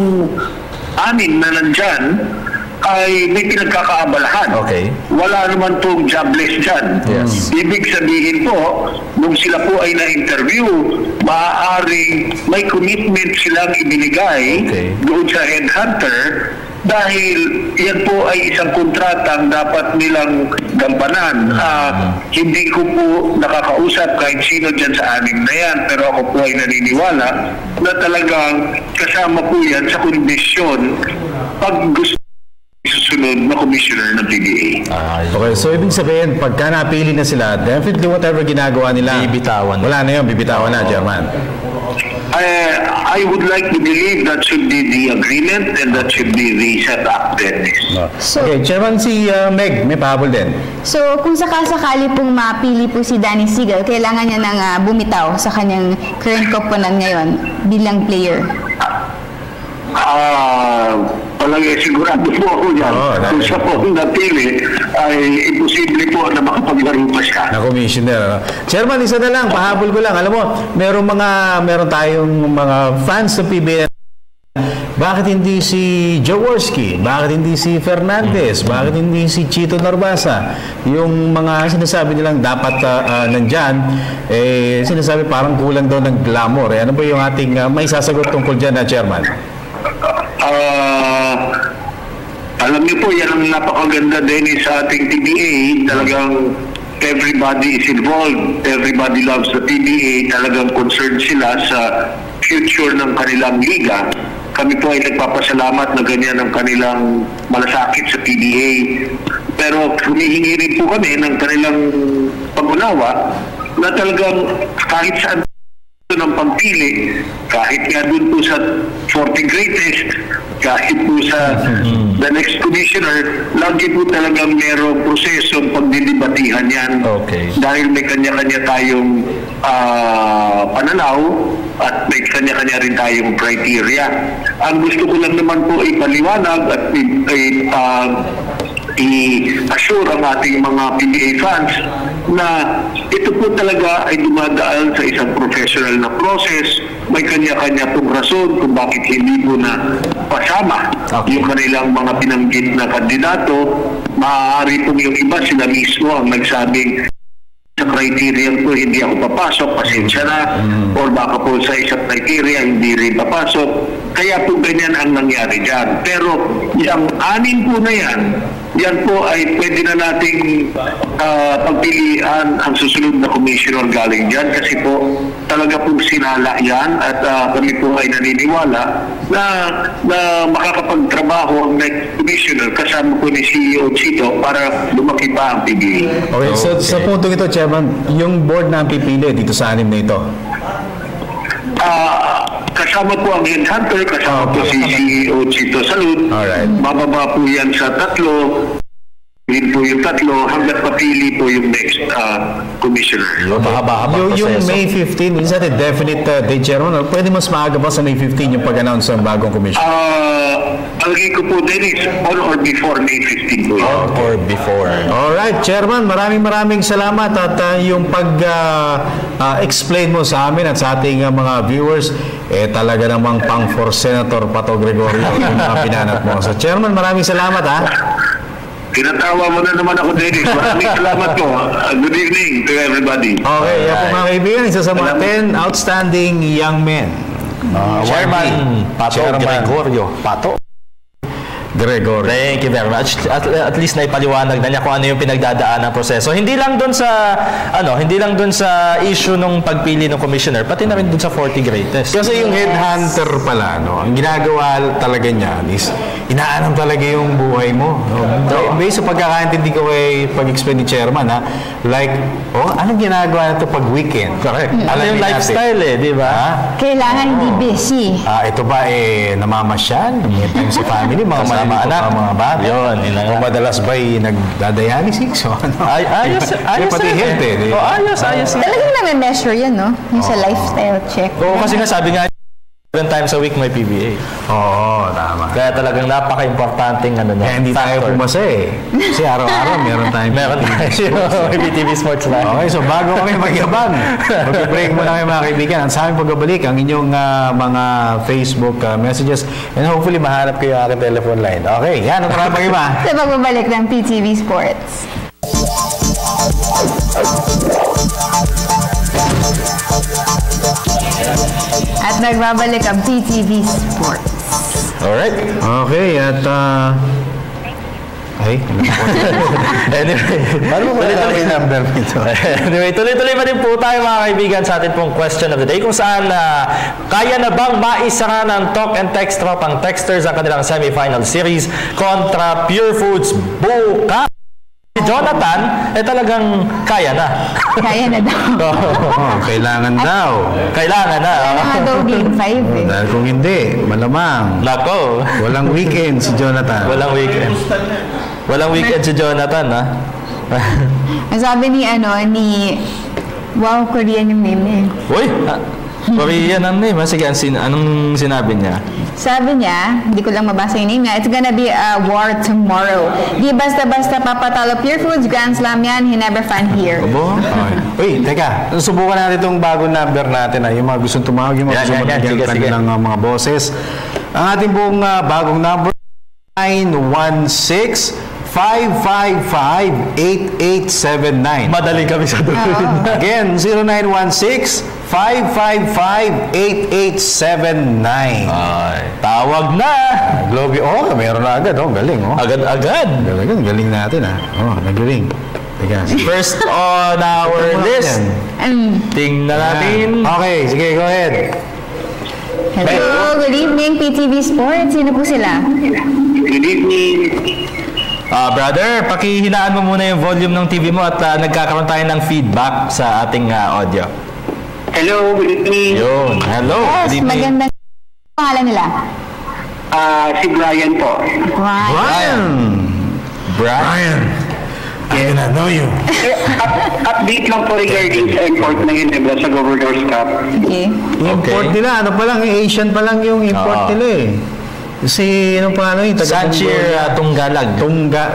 anim na nandyan ay may pinagkakaabalahan. Okay. Wala naman pong jobless dyan. Yes. Ibig sabihin po, nung sila po ay na-interview, maaaring may commitment silang ibinigay doon sa headhunter dahil yan po ay isang kontratang dapat nilang gampanan. Hindi ko po nakakausap kahit sino dyan sa anim na yan, pero ako po ay naniniwala na talagang kasama po yan sa kondisyon pag gusto susunod na commissioner ng PBA. Okay, so ibig sabihin, pagka napili na sila, definitely whatever ginagawa nila, bibitawan. Wala na yun, bibitawan na, Chairman. I would like to believe that should be the agreement and that should be the setup, Dennis. Okay, Chairman, si Meg, may pahabol din. So, kung sakasakali pong mapili po si Danny Segal, kailangan niya nang bumitaw sa kanyang current koponan ngayon bilang player. Palagi sigurado po ako yan. Kung siya po napili, ay imposible po na makapaglaro pa siya. Na commissioner. Chairman, isa na lang, pahabol ko lang. Alam mo, meron tayong mga fans ng PBA. Bakit hindi si Jaworski? Bakit hindi si Fernandez? Bakit hindi si Chito Narbasa? Yung mga sinasabi nilang dapat nandyan, sinasabi parang kulang daw ng glamour. Ano ba yung ating may sasagot tungkol dyan na, Chairman? Alam niyo po, yan ang napakaganda din sa ating PBA. Talagang everybody is involved. Everybody loves the PBA. Talagang concerned sila sa future ng kanilang liga. Kami po ay nagpapasalamat na ganyan ang kanilang malasakit sa PBA. Pero humihingi rin po kami ng kanilang pag-unawa na talagang kahit saan ng pagpili, kahit nga dun po sa 40 greatest, kahit po sa the next commissioner, lagi po talagang merong prosesong pagdidibatihan yan. Dahil may kanya-kanya tayong pananaw at may kanya-kanya rin tayong criteria. Ang gusto ko lang naman po ipaliwanag at i-assure ang ating mga PBA fans na ito po talaga ay dumadaan sa isang professional na process. May kanya-kanya pong rason kung bakit hindi po na pasama yung kanilang mga binanggit na kandidato. Maaari pong yung iba sila mismo ang nagsabing sa criteria po hindi ako papasok, pasensya na, or baka po sa isang criteria hindi rin papasok. Kaya po ganyan ang nangyari dyan. Pero yung anin po na yan po ay pwede na nating pagpilian ang susunod na commissioner galing dyan kasi po talaga pong sinala yan at kami po ay naniniwala na makakapagtrabaho ang next commissioner kasama po ni CEO Chito para lumaki pa ang PBA. Okay, so sa punto ito, Chairman, yung board na ang pipili dito sa anim na ito? Kasama po ang headhunter, kasama po si CEO Chito Salud. Mababa po yan sa 3. Yun po yung 3 hanggat papili po yung next commissioner. Yung May 15, is that a definite date, Chairman? Or pwede mas maaga pa sa May 15 yung pag-announce ng bagong commissioner? Alagay ko po, Dennis, on or before May 15 po. On or before. Alright, Chairman, maraming salamat at yung pag-explain mo sa amin at sa ating mga viewers, talaga namang pang for Senator Pato Gregorio yung mga pinanat mo. So, Chairman, maraming salamat, ha? Tinatawa mo na naman ako, Dennis. Maraming salamat po. Good evening to everybody. Okay, yan po mga kaibigan, isa sa mga 10 outstanding young men. Chairman Pato Gregorio. Gregorio. Thank you very much. At least naipaliwanag na niya kung ano yung pinagdadaan ng proseso. Hindi lang doon sa issue nung pagpili ng commissioner, pati na rin doon sa 40 greatest. Kasi yung headhunter pala, ang ginagawa talaga niya is inaanam talaga yung buhay mo. Based sa pagkakaintindi ko pag-explain ni Chairman, like, anong ginagawa na ito pag weekend? Correct. Ano yung lifestyle di ba? Kailangan di busy. Ito ba namamasyal? May time sa family, mga anak, mga bata. Yun. Kung madalas ba'y nagdadialysis? So, ayos pati health ayos. Talagang na-measure yan, no? Yung sa lifestyle check. Oo, kasi nga sabi nga 7 times a week may PBA. Oo, tama. Kaya talagang napaka-importanting Kaya hindi tayo pumasa Kasi araw-araw meron tayo PTV Sports Live. Okay, so bago kami magyabang, mag-break muna kayo mga kaibigan. Sa aming pagbabalik, ang inyong mga Facebook messages and hopefully mahanap kayo ang aking telephone line. Okay, yan. Ang tarapang iba. Sa pagbabalik ng PTV Sports. At nagbabalik ang PTV Sports. Alright. Okay, at Ay, anyway, tuloy-tuloy number nito. Anyway, tuloy-tuloy pa din po tayo mga kaibigan sa atin pong question of the day kung saan kaya na bang maisara ng Talk and Text Tropang Texters ang kanilang semifinal series kontra Pure Foods bukas. Si Jonathan, talagang kaya na. Kaya na daw. Kailangan daw. Kailangan na. Kailangan daw game 5 Dahil kung hindi, malamang. Lako. Walang weekend si Jonathan. Walang weekend. Walang weekend si Jonathan, ha? Sabi ni wow, Korean yung name niya. Uy! Korean ang name, ha? Sige, anong sinabi niya? Sabi niya, hindi ko lang mabasa yung name niya, it's gonna be a war tomorrow. Di basta-basta papatalo Pure Foods, Grand Slam yan, he never fan here. Abo? Okay. Uy, teka, subukan natin itong bagong number natin, yung mga gustong tumawag, yung mga gustong magiging kanilang mga boses. Ang ating buong bagong number, 0916-555-8879. Madaling kami sa doon. Again, 0916-555-8879. Tawag na! Globe, meron na agad. Galing. Agad-agad. Galing natin, nag-ring. First on our list. Tingnan natin. Okay, sige, go ahead. Hello, good evening, PTV Sports. Sino po sila? Good evening. Brother, pakihinaan mo muna yung volume ng TV mo at nagkakaroon tayo ng feedback sa ating audio. Hello, good evening. Yun, hello. Yes, magandang pangalan nila. Si Brian po. Brian. Can I know you? Update lang po regarding sa import ng Ginebra sa Governor's Cup. Okay. Import nila, Asian pa lang yung import nila eh. Kasi, anong pangalan yun? Sanchir Tunggalag.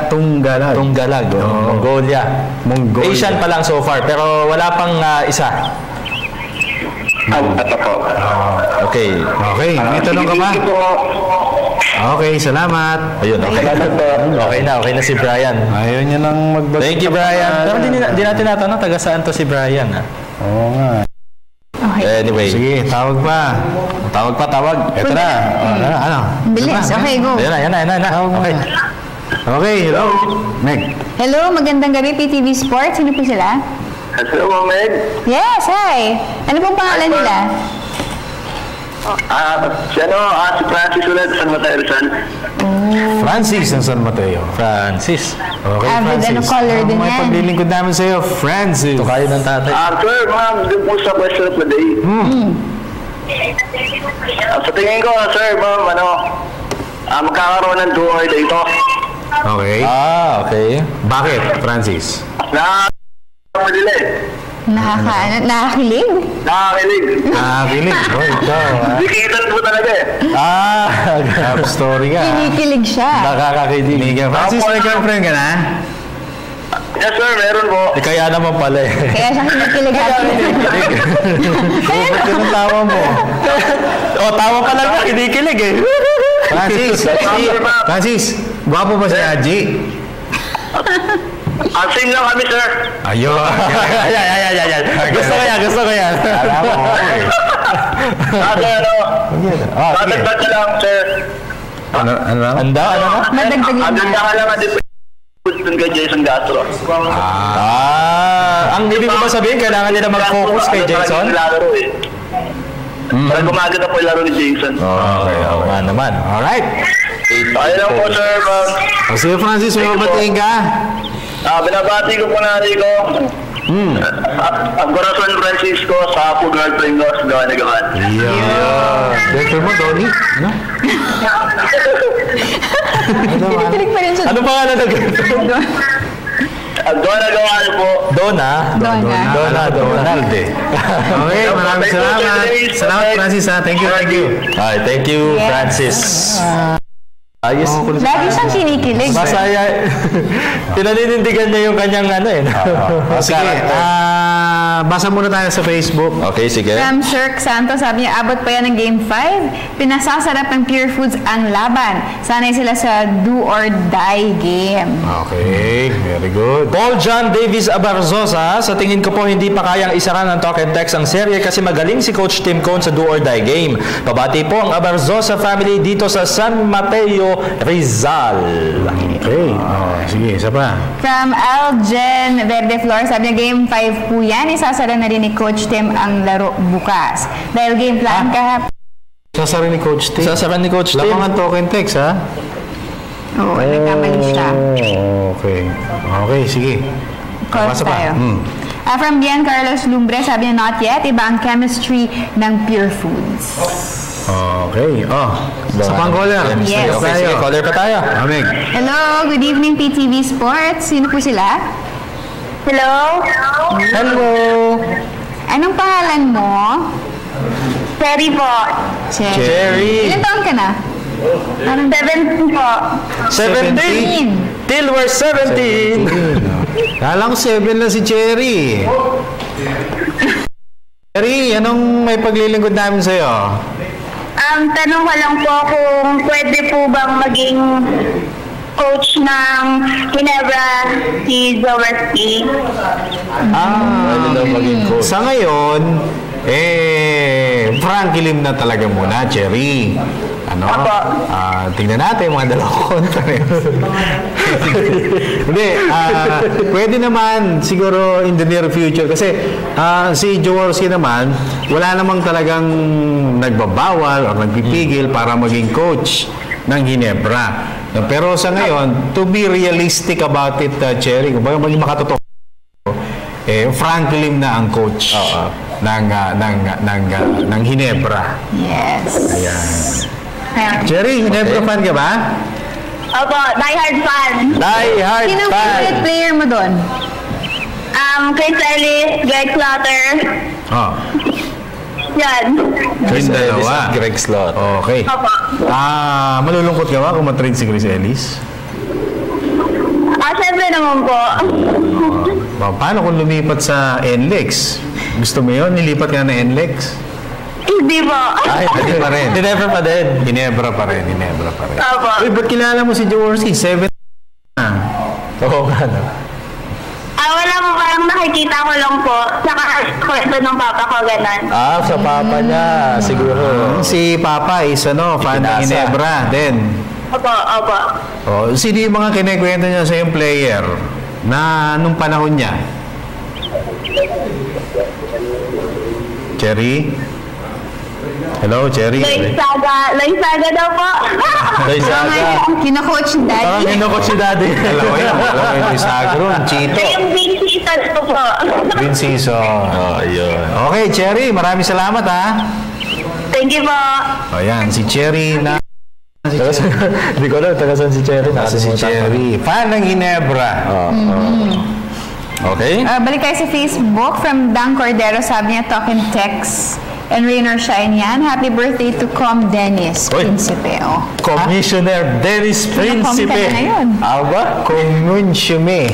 Tunggalag. Mongolia. Asian pa lang so far, pero wala pang isa. Ito po. Okay, may tanong ka ba? Okay, salamat. Ayun, okay. Okay na si Brian. Ayaw niya nang magbalik. Thank you, Brian. Pero di natin natanong, taga saan to si Brian, ha? Oo nga. Okay. Anyway. Sige, tawag pa. Tawag. Ito na. Ano? Bilis. Okay, go. Yan na. Okay, hello. Meg. Hello, magandang gabi, PTV Sports. Sino po sila? Hello, Meg. Yes, hi. Ano pong pangalan nila? Si Francis ulit, San Mateo Rizal. Francis ng San Mateo. Francis. Okay, Avid, Francis. color din may yan. paglilingkod namin sa'yo, Francis. Ito kayo ng tatay. Sir, ma'am, doon po sa question of the day. Sa tingin ko, sir, ma'am, magkakaroon ng duo dito. Okay. Okay. Bakit, Francis? Nakakilig? Nakakilig. Oh, ikaw. Dikitan po talaga eh. Love story ka. Kinikilig siya. Nakakakilig. Francis, may girlfriend ka na? Yes, sir, meron po. Kaya naman pala eh. Kaya siya kinikilig Bakit yun ang tawa mo? Tawa pa lang na, kinikilig eh. Francis, gwapo ba si Aji? Same lang kami, sir. Ayun. Yan. Gusto ko yan. Alam mo. Dadagdag ka lang, sir. Ano lang? Ano na? Madagdag lang. Agad ka lang natin dun kay Jason Castro. Ang ibig mo ba sabihin, kailangan nila mag-focus kay Jason? Para gumaganda po yung laro ni Jason. Okay, nga naman. Alright. Ayun lang po, sir, ma'am. Sige, Francis, may mabatiin ka? Binabati ko po nanay ko. Ang Corazon Francisco sa Apo girlfriend ko sa gawa na gawan. Girlfriend mo, Donnie? Ano? Kinikilig pa rin siya. Ano pangalan ng girlfriend? Gawa na gawan po. Donald eh. Okay, maraming salamat. Salamat, Francis. Thank you. Alright, thank you, Francis. Ayos. Lagi siyang kinikilig. Masaya. Pinaninindigan niya yung kanyang Sige, basa muna tayo sa Facebook. Okay, sige. From Shirk Santos, sabi niya, abot pa yan ng Game 5. Pinasasarap ng Pure Foods ang laban. Sanay sila sa do or die game. Okay, very good. Paul John Davis Abarzosa, sa tingin ko po hindi pa kayang isara ng Talk and Text ang serye kasi magaling si Coach Tim Cone sa do or die game. Pabati po ang Abarzosa family dito sa San Mateo, Santo Rizal. Okay. Sige, isa pa. From Algen Verde Flor, sabi niya game 5 po yan. Isasara na rin ni Coach Tim ang laro bukas. Dahil game plan kahapon. Sasara ni Coach Tim? Sasara ni Coach Tim. Lapangan token text, ha? Oo, nagkamali siya. Okay. Okay, sige. Calls tayo. From Bian Carlos Lumbre, sabi niya not yet. Iba ang chemistry ng Pure Foods. Okay. Sa pang-caller. Yes. Okay, sige, caller pa tayo. Amig. Hello, good evening PTV Sports. Sino po sila? Hello? Hello. Anong pangalan mo? Cherry po. Cherry. Ilan taon ka na? 17 po. 17? Till we're 17. Kala ko 7 na si Cherry. Cherry, anong may paglilingkod namin sa'yo? Tanong ko lang po kung pwede po bang maging coach ng Ginebra si Zawarski. Pwede daw maging coach. Sa ngayon, Frankie Lim na talaga muna, Cherry. Tingnan natin mga dalawang kontra. Hindi, pwede naman siguro in the near future kasi si Jaworski naman wala namang talagang nagbabawal o nagpipigil para maging coach ng Ginebra. Pero sa ngayon, to be realistic about it, Cherry, kung maging makatotoo, Frankie Lim na ang coach ng Ginebra. Yes. Ayan. Cherry, Ginebra fan ka ba? Opo, diehard fan. Diehard fan. Sino ang favorite player mo doon? Chris Ellis, Greg Slaughter. Yan. Chris Ellis at Greg Slaughter. Okay. Opo. Malulungkot ka ba kung matrade si Chris Ellis? Siyempre naman po. Paano kung lumipat sa NLEX? Gusto mo yun? Nilipat ka na NLEX? Hindi po. Ay, hindi pa rin. Ginebra pa din. Ginebra pa rin. Opo. Uy, ba't kilala mo si Jaworski? 7 na. Oo nga na. Wala mo, parang nakikita ko lang po. Saka kwento ng papa ko, ganun. Sa papa niya, siguro. Si Papa is fan ng Ginebra din. Opo. Sino yung mga kinikwento niya sa yung player na nung panahon niya? Cherry? Hello, Cherry. Loisaga daw po. Loisaga. Kino-coach ni Daddy. Parang kino-coach si Daddy. Alam mo yung Loisaga ron, Chito. Yung big season po po. Green season. Yun. Okay, Cherry, maraming salamat, ha? Thank you po. Ayan, si Cherry na... Hindi ko alam, taga saan si Cherry. Si Cherry. Fan ng Ginebra. Okay. Balik tayo sa Facebook. From Dan Cordero, sabi niya, talk and text. And rain or shine yan. Happy birthday to Com Dennis Principe. Commissioner Dennis Principe. Aba? Commissioner.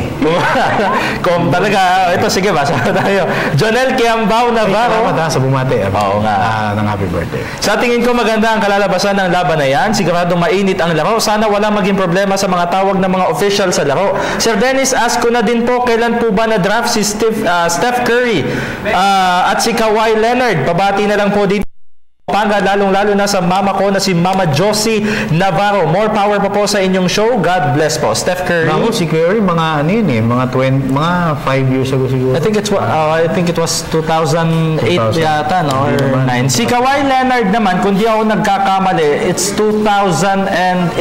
Talaga. Ito, sige, basa tayo. Jonel Kiambao Navarro. Salamat sa bumati. Oo nga. Ng happy birthday. Sa tingin ko maganda ang kalalabasan ng laban na yan. Siguradong mainit ang laro. Sana wala maging problema sa mga tawag ng mga official sa laro. Sir Dennis, ask ko na din po, kailan po ba na-draft si Steph Curry at si Kawhi Leonard? Pabati na lang po dito. Lalong-lalo na sa mama ko na si Mama Josie Navarro. More power pa po sa inyong show. God bless po. Steph Curry. Ako, si Curry, mga 5 years ago siguro. I think it was 2008 yata, no? Or 9. Si Kawhi Leonard naman, kung di ako nagkakamali, it's 2011.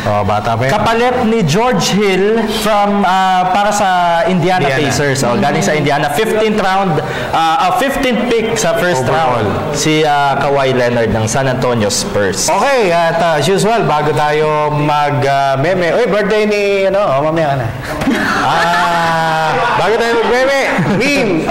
Bata pa yan. Kapalit ni George Hill from para sa Indiana Pacers. Galing sa Indiana. 15th round, 15th pick sa first round. Si Kawhi Leonard ng San Antonio Spurs. Okay, at as usual, bago tayo mag-meme. Uy, birthday ni, mamaya ka na. Bago tayo mag-meme, meme.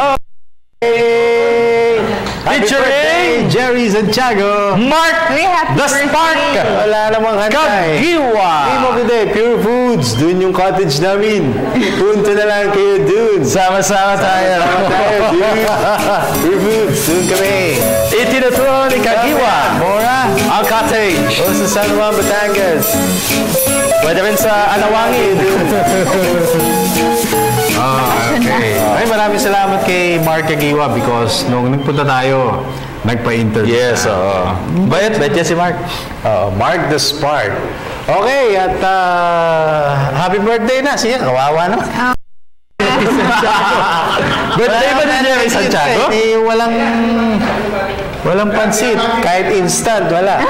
Featuring Jerry Santiago, Mark the Spark, wala namang hantay, Kagiwa. Name of the day, Pure Foods. Dun yung cottage namin. Punta na lang kayo dun. Sama-sama tayo. Pure Foods, dun kami. Itinuturo ni Kagiwa. Mora, ang cottage. O sa San Juan, Batangas. Pwede rin sa Alawangin. Okay. Ay, maraming salamat kay Mark Kagiwa because nung nagpunta tayo nagpa-interview. Yes, oo. Bayat yan si Mark. Mark the Spark. Okay, at happy birthday na. Siya, kawawa naman. Birthday ba ni Jerry Santiago? Walang pansit. Kahit instant, wala.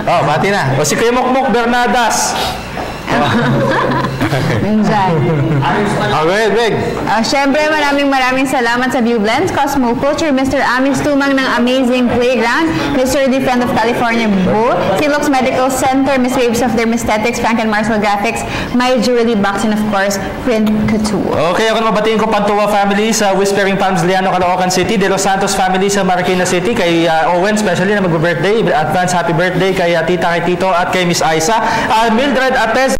Bati na. O si Kuya Mokmok Bernadas. Nandyan. Okay, Big. Siyempre, maraming salamat sa Viewblends, Cosmo Culture, Mr. Amis Tumang ng Amazing Playground, Mr. Defend of California Bo, Silux Medical Center, Miss Waves of Dermesthetics, Frank and Marcel Graphics, My Jewelry Box, and of course, Print Couture. Okay, ako na mabatiin ko Pantua family sa Whispering Palms, Liano, Caloocan City, De Los Santos family sa Marikina City, kay Owen, especially na mag-birthday, advance happy birthday kay Tita, kay Tito, at kay Miss Aisa, Mildred Ates,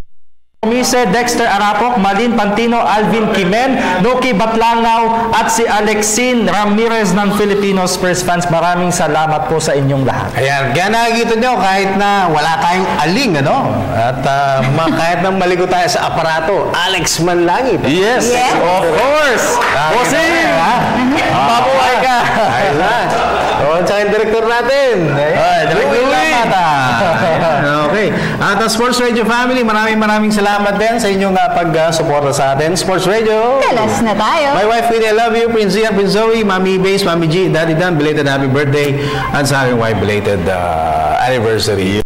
Mise, Dexter Arapok, Malin Pantino, Alvin Kimen, Noki Batlangaw, at si Alexin Ramirez ng Filipino Spurs fans. Maraming salamat po sa inyong lahat. Ayan, kaya nakikita nyo kahit na wala tayong aling, ano? At kahit na maligo tayo sa aparato, Alex Manlangit. Yes, of course! Bossing! Mabuhay ka! Ayun na. Tsaka yung director natin. Director Okay. At Sports Radio family, maraming salamat din sa inyong pag-suporta sa atin. Sports Radio. Kalas na tayo. My wife, Queenie, I love you. Prince Ian, Prince Zoe, Mami Base, Mami G, Daddy Dan, belated happy birthday. At sa aking wife, belated anniversary.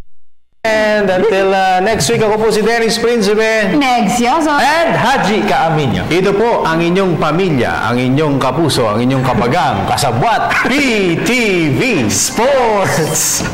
And until next week, ako po si Dennis Principe. Next, Yoso. And Haji Kaaminyo. Ito po ang inyong pamilya, ang inyong kapuso, ang inyong kabagang, kasabwat, PTV Sports.